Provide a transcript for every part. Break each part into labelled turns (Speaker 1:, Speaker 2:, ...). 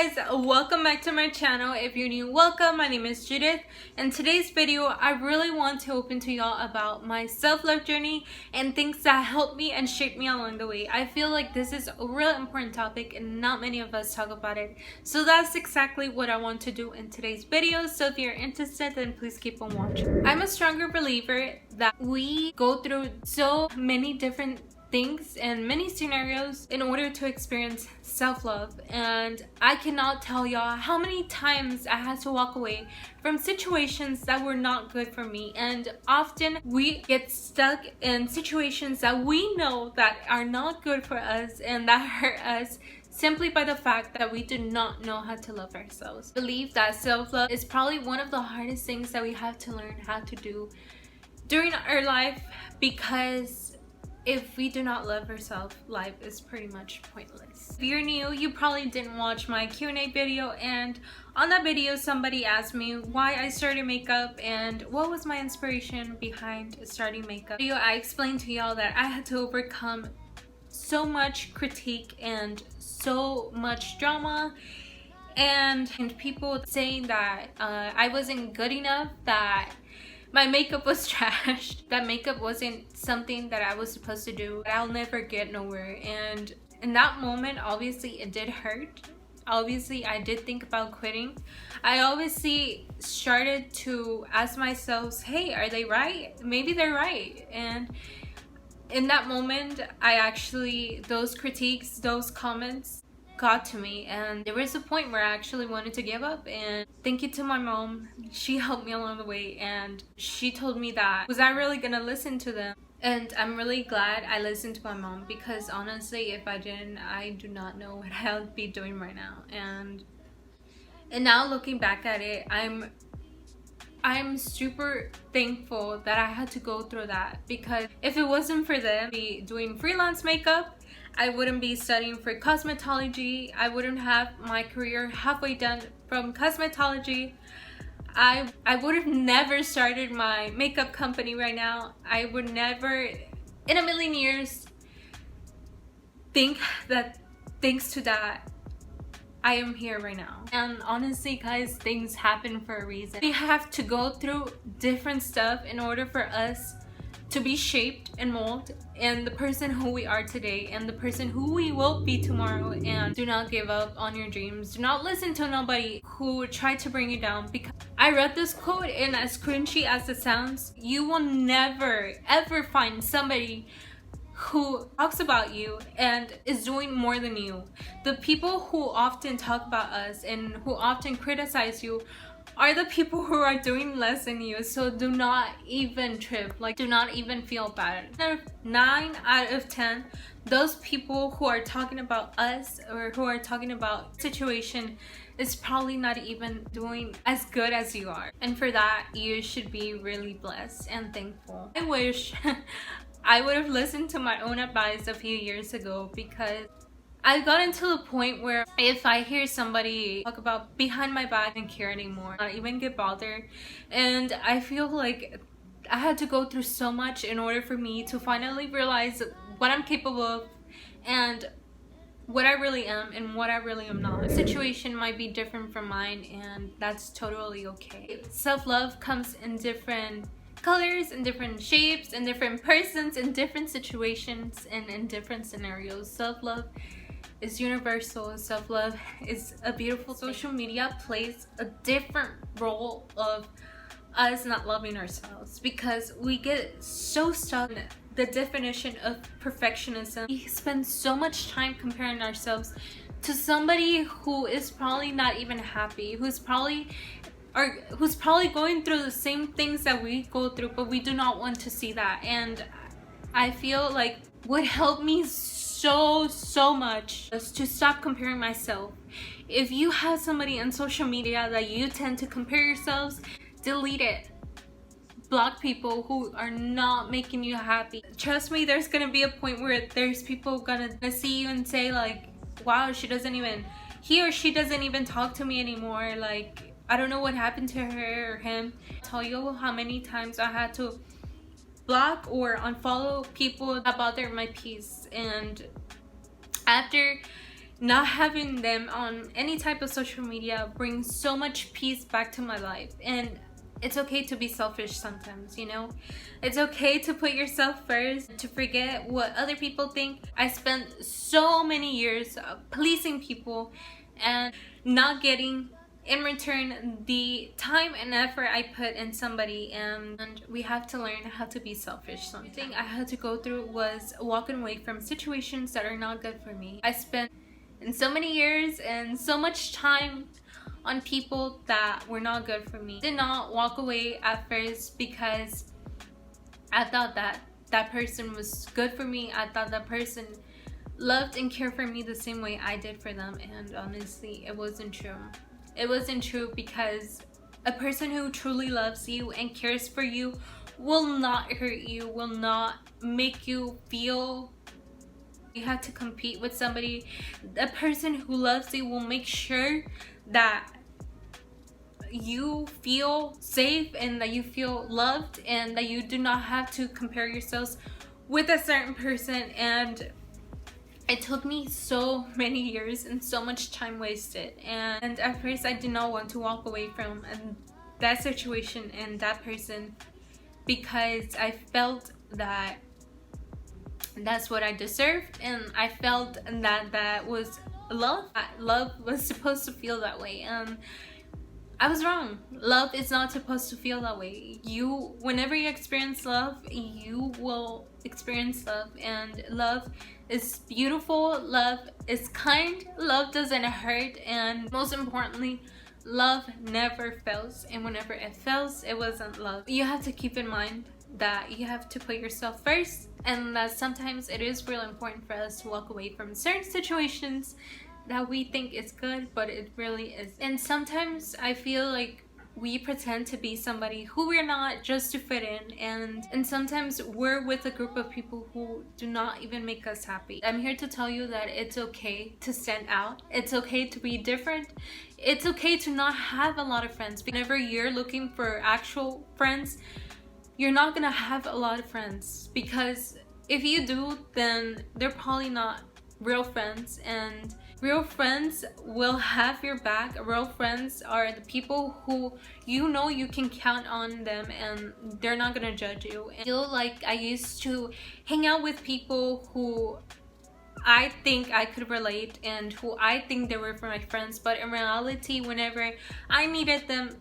Speaker 1: guys, welcome back to my channel. If you're new, welcome. My name is Judith. In today's video, I really want to open to y'all about my self-love journey and things that helped me and shaped me along the way. I feel like this is a real important topic and not many of us talk about it. So that's exactly what I want to do in today's video. So if you're interested, then please keep on watching. I'm a stronger believer that we go through so many different things and many scenarios in order to experience self-love, and I cannot tell y'all how many times I had to walk away from situations that were not good for me. And often we get stuck in situations that we know that are not good for us and that hurt us simply by the fact that we do not know how to love ourselves. I believe that self-love is probably one of the hardest things that we have to learn how to do during our life, because if we do not love ourselves, life is pretty much pointless. If you're new, you probably didn't watch my Q&A video, and on that video somebody asked me why I started makeup and what was my inspiration behind starting makeup. I explained to y'all that I had to overcome so much critique and so much drama and people saying that I wasn't good enough, that my makeup was trashed, that makeup wasn't something that I was supposed to do, I'll never get nowhere. And in that moment, obviously it did hurt. Obviously I did think about quitting. I obviously started to ask myself, hey, are they right? Maybe they're right. And in that moment, those critiques, those comments got to me, and there was a point where I actually wanted to give up. And thank you to my mom, she helped me along the way, and she told me that was I really gonna listen to them. And I'm really glad I listened to my mom, because honestly, if I didn't, I do not know what I'll be doing right now. And now looking back at it, I'm super thankful that I had to go through that, because if it wasn't for them, I'd be doing freelance makeup, I wouldn't be studying for cosmetology, I wouldn't have my career halfway done from cosmetology, I would have never started my makeup company right now. I would never in a million years think that thanks to that I am here right now. And honestly guys, things happen for a reason. We have to go through different stuff in order for us to be shaped and molded and the person who we are today and the person who we will be tomorrow. And do not give up on your dreams. Do not listen to nobody who tried to bring you down, because I read this quote, and as cringy as it sounds, you will never ever find somebody who talks about you and is doing more than you. The people who often talk about us and who often criticize you are the people who are doing less than you. So do not even trip, like do not even feel bad. 9 out of 10, those people who are talking about us or who are talking about situation is probably not even doing as good as you are. And for that, you should be really blessed and thankful. I wish I would have listened to my own advice a few years ago, because I've gotten to the point where if I hear somebody talk about behind my back, I don't care anymore, not even get bothered. And I feel like I had to go through so much in order for me to finally realize what I'm capable of and what I really am and what I really am not. The situation might be different from mine, and that's totally okay. Self-love comes in different colors and different shapes and different persons in different situations and in different scenarios. Self-love is universal. Self-love is a beautiful thing. Social media plays a different role of us not loving ourselves, because we get so stuck in the definition of perfectionism. We spend so much time comparing ourselves to somebody who is probably not even happy, who's probably going through the same things that we go through, but we do not want to see that. And I feel like what helped me so much is to stop comparing myself. If you have somebody on social media that you tend to compare yourselves, delete it. Block people who are not making you happy. Trust me, there's gonna be a point where there's people gonna see you and say like, wow, he or she doesn't even talk to me anymore, like I don't know what happened to her or him. I'll tell you how many times I had to block or unfollow people that bother my peace. And after not having them on any type of social media brings so much peace back to my life. And it's okay to be selfish sometimes, you know? It's okay to put yourself first, to forget what other people think. I spent so many years pleasing people and not getting in return the time and effort I put in somebody, and we have to learn how to be selfish sometimes. The thing I had to go through was walking away from situations that are not good for me. I spent in so many years and so much time on people that were not good for me. I did not walk away at first because I thought that that person was good for me. I thought that person loved and cared for me the same way I did for them, and honestly, it wasn't true. It wasn't true, because a person who truly loves you and cares for you will not hurt you, will not make you feel you have to compete with somebody. A person who loves you will make sure that you feel safe and that you feel loved and that you do not have to compare yourselves with a certain person. And it took me so many years and so much time wasted, and at first I did not want to walk away from that situation and that person, because I felt that that's what I deserved, and I felt that that was love. Love was supposed to feel that way, and I was wrong. Love is not supposed to feel that way. Whenever you experience love, you will experience love, and love is beautiful, love is kind, love doesn't hurt, and most importantly, love never fails. And whenever it fails, it wasn't love. You have to keep in mind that you have to put yourself first, and that sometimes it is really important for us to walk away from certain situations that we think is good, but it really is. And sometimes I feel like we pretend to be somebody who we're not just to fit in, and sometimes we're with a group of people who do not even make us happy. I'm here to tell you that it's okay to stand out. It's okay to be different. It's okay to not have a lot of friends. Whenever you're looking for actual friends, you're not gonna have a lot of friends, because if you do, then they're probably not real friends. And real friends will have your back. Real friends are the people who you know you can count on them, and they're not gonna judge you. And I feel like I used to hang out with people who I think I could relate and who I think they were for my friends, but in reality, whenever I needed them,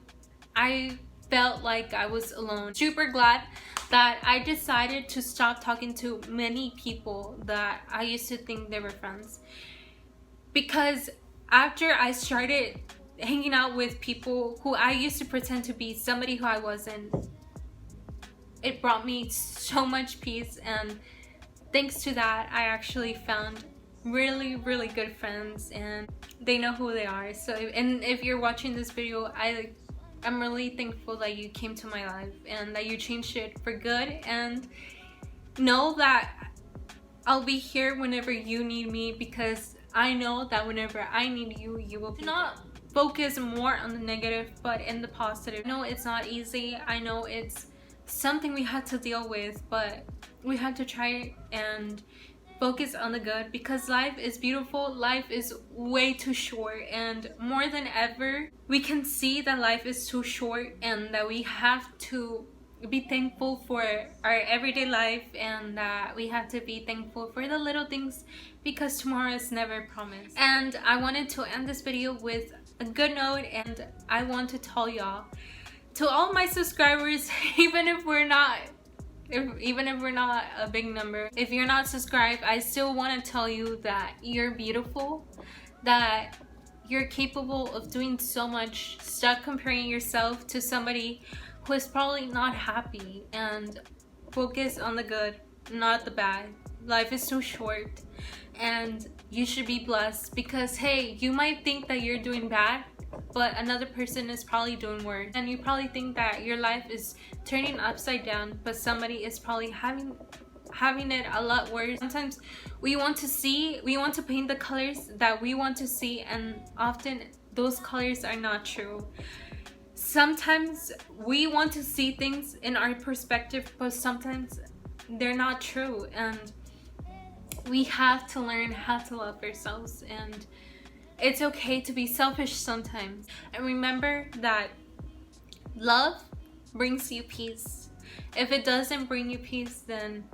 Speaker 1: I felt like I was alone. Super glad that I decided to stop talking to many people that I used to think they were friends, because after I started hanging out with people who I used to pretend to be somebody who I wasn't, it brought me so much peace, and thanks to that, I actually found really good friends, and they know who they are. So if you're watching this video, I'm really thankful that you came to my life and that you changed it for good, and know that I'll be here whenever you need me, because I know that whenever I need you, you will be. Do not focus more on the negative, but in the positive. I know it's not easy. I know it's something we had to deal with, but we had to try and focus on the good, because life is beautiful. Life is way too short, and more than ever, we can see that life is too short, and that we have to be thankful for our everyday life, and that we have to be thankful for the little things, because tomorrow is never promised. And I wanted to end this video with a good note, and I want to tell y'all, to all my subscribers, even if we're not a big number, if you're not subscribed, I still want to tell you that you're beautiful, that you're capable of doing so much. Stop comparing yourself to somebody who is probably not happy, and focus on the good, not the bad. Life is too short, and you should be blessed, because hey, you might think that you're doing bad, but another person is probably doing worse, and you probably think that your life is turning upside down, but somebody is probably having it a lot worse. Sometimes we want to paint the colors that we want to see, and often those colors are not true. Sometimes we want to see things in our perspective, but sometimes they're not true, and we have to learn how to love ourselves, and it's okay to be selfish sometimes. And remember that love brings you peace. If it doesn't bring you peace, then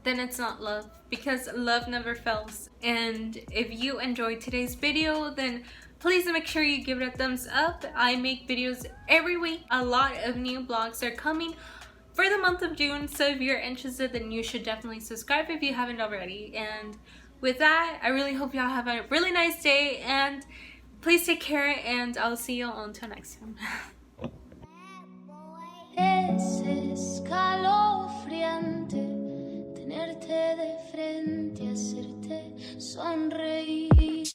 Speaker 1: it's not love, because love never fails. And if you enjoyed today's video, then please make sure you give it a thumbs up. I make videos every week. A lot of new vlogs are coming for the month of June, so if you're interested, then you should definitely subscribe if you haven't already. And with that, I really hope y'all have a really nice day, and please take care, and I'll see you all until next time.
Speaker 2: Es escalofriante tenerte de frente, hacerte sonreír.